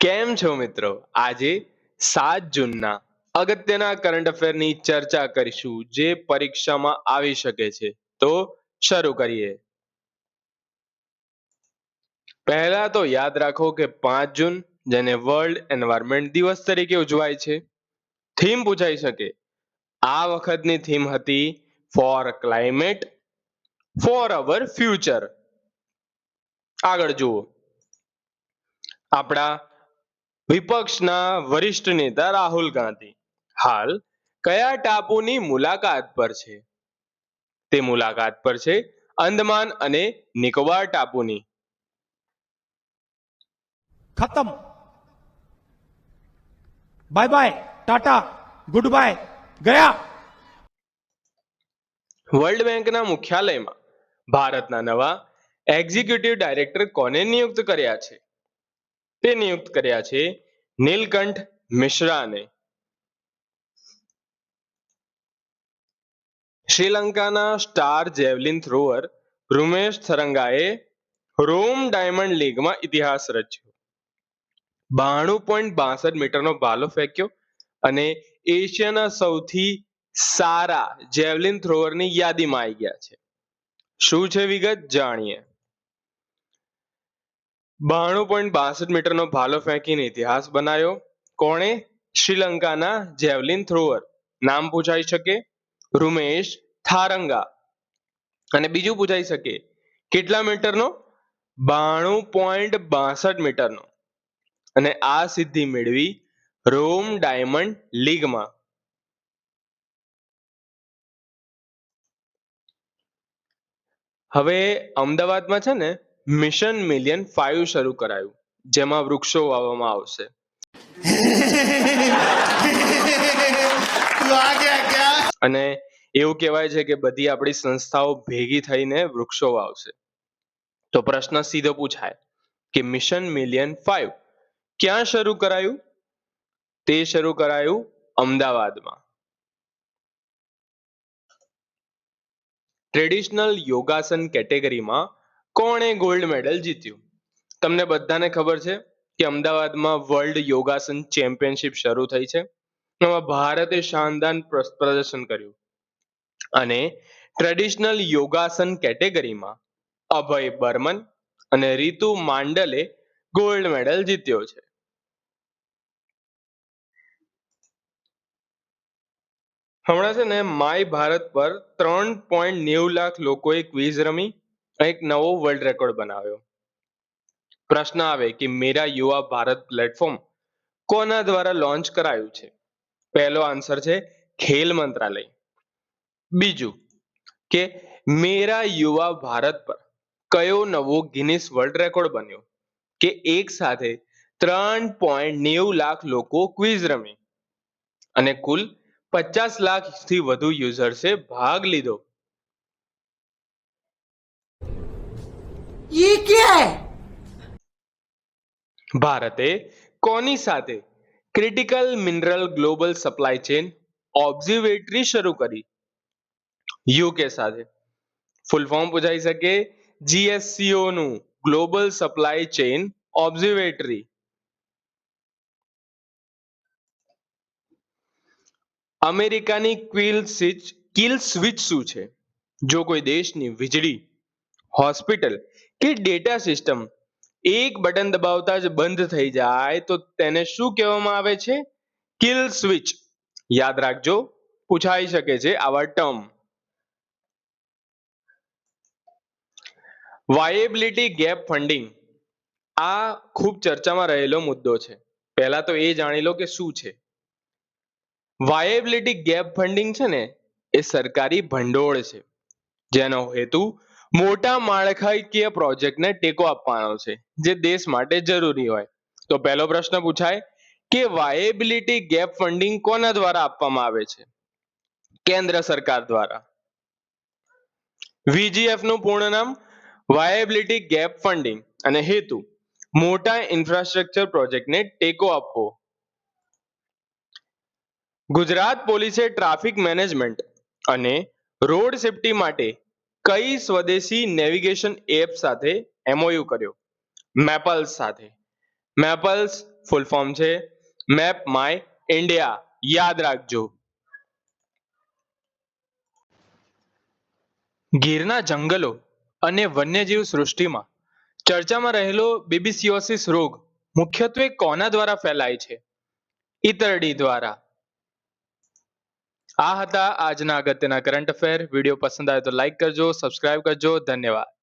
કેમ છો મિત્રો? આજે 7 જૂનના અગત્યના કરંટ અફેરની ચર્ચા કરીશું જે પરીક્ષામાં આવી શકે છે. તો શરૂ કરીએ. પહેલા તો યાદ રાખો કે 5 જૂન જેને વર્લ્ડ એન્વાયરમેન્ટ દિવસ તરીકે ઉજવાય છે. થીમ પૂછાઈ શકે. આ વખતની થીમ હતી for climate for our future. આગળ જુઓ. આપણા વિપક્ષના વરિષ્ઠ નેતા રાહુલ ગાંધી હાલ કયા ટાપુની મુલાકાત પર છે? તે મુલાકાત પર છે અંદમાન અને નિકોબાર ટાપુની. खत्म। Bye bye, tata, goodbye, गया। વર્લ્ડ બેંકના મુખ્યાલયમાં ભારતના નવા એક્ઝિક્યુટિવ ડાયરેક્ટર કોને નિયુક્ત કર્યા છે? તે નિયુક્ત કર્યા છે નીલકંઠ મિશ્રાને. શ્રીલંકાના સ્ટાર જેવલિન થ્રોઅર રૂમેશ થરંગાએ રોમ ડાયમંડ લીગમાં ઇતિહાસ રચ્યો. 92.62 મીટરનો ભાલો ફેંક્યો અને એશિયાના સૌથી સારા જેવલિન થ્રોઅરની યાદીમાં આવી ગયા છે. શું છે વિગત જાણીએ. 92.62 મીટરનો ભાલો ફેંકીને ઇતિહાસ બનાવ્યો. કોણે? શ્રીલંકાના જેવલિન થ્રોઅર. નામ પૂછાઈ શકે રૂમેશ થારંગા. અને બીજું પૂછાઈ શકે કેટલા મીટરનો? 92.62 મીટરનો. અને આ સિદ્ધિ મેળવી રોમ ડાયમંડ લીગમાં. હવે અમદાવાદમાં છે ને મિશન મિલિયન 5 શરૂ કરાયું જેમાં વૃક્ષો વાવવામાં આવશે. અને એવું કહેવાય છે કે બધી આપણી સંસ્થાઓ ભેગી થઈને વૃક્ષો વાવશે. તો પ્રશ્ન સીધો પૂછાય કે મિશન મિલિયન 5 ક્યાં શરૂ કરાયું? તે શરૂ કરાયું અમદાવાદમાં. ટ્રેડિશનલ યોગાસન કેટેગરીમાં કોણે ગોલ્ડ મેડલ જીત્યું? તમને બધાને ખબર છે કે અમદાવાદમાં વર્લ્ડ યોગાસન ચેમ્પિયનશિપ શરૂ થઈ છે. એમાં ભારતે શાનદાર પ્રદર્શન કર્યું અને ટ્રેડિશનલ યોગાસન કેટેગરીમાં અભય બર્મન અને રીતુ માંડલે ગોલ્ડ મેડલ જીત્યો છે. હમણાં છે ને માય ભારત પર 3.90 લાખ લોકોએ ક્વિઝ રમી એક નવો વર્લ્ડ રેકોર્ડ બનાવ્યો. પ્રશ્ન આવે કે મેરા યુવા ભારત પ્લેટફોર્મ કોના દ્વારા લોન્ચ કરાયું છે? પહેલો આન્સર છે ખેલ મંત્રાલય. બીજું કે મેરા યુવા ભારત પર કયો નવો ગિનિસ વર્લ્ડ રેકોર્ડ બન્યો કે એક સાથે 3.90 લાખ લોકો ક્વિઝ રમી અને કુલ 50 લાખથી વધુ યુઝર્સે ભાગ લીધો. ये क्या है? ભારતે કોની સાથે critical mineral global supply chain observatory શરૂ કરી? યુકે સાથે. ફૂલ ફોર્મ પૂછાઈ શકે GSCO નું ગ્લોબલ સપ્લાય ચેન ઓબ્ઝર્વેટરી. અમેરિકાની કિલ સ્વિચ શું છે? જો કોઈ દેશની વીજળી, હોસ્પિટલ કે ડેટા સિસ્ટમ એક બટન દબાવતા જ બંધ થઈ જાય તો તેને શું કહેવામાં આવે છે? Kill switch. યાદ રાખજો પૂછાઈ શકે છે આવા ટર્મ. વાયેબિલિટી ગેપ ફંડિંગ આ ખૂબ ચર્ચામાં રહેલો મુદ્દો છે. પહેલા તો એ જાણી લો કે શું છે. વાયેબિલિટી ગેપ ફંડિંગ છે ને એ સરકારી ભંડોળ છે જેનો હેતુ મોટા માળખાકીય પ્રોજેક્ટને ટેકો આપવાનો છે જે દેશ માટે જરૂરી હોય. તો પહેલો પ્રશ્ન પૂછાય કે વાયેબિલિટી ગેપ ફંડિંગ કોના દ્વારા આપવામાં આવે છે? કેન્દ્ર સરકાર દ્વારા. VGF નું પૂર્ણ નામ વાયેબિલિટી ગેપ ફંડિંગ અને હેતુ મોટા ઇન્ફ્રાસ્ટ્રક્ચર પ્રોજેક્ટને ટેકો આપવો. ગુજરાત પોલીસે ટ્રાફિક મેનેજમેન્ટ અને રોડ સેફટી માટે કઈ સ્વદેશી નેવિગેશન એપ સાથે MOU કર્યો? મેપલ્સ સાથે. મેપલ્સ ફૂલ ફોર્મ છે મેપ માય ઇન્ડિયા. યાદ રાખજો. ગીરના જંગલો અને વન્યજીવ સૃષ્ટિમાં ચર્ચામાં રહેલો બેબિસિયોસિસ રોગ મુખ્યત્વે કોના દ્વારા ફેલાય છે? ઈતરડી દ્વારા. આ હતા આજના અગત્યના કરંટ અફેર. વિડીયો પસંદ આવે તો લાઈક કરજો, સબસ્ક્રાઇબ કરજો. ધન્યવાદ.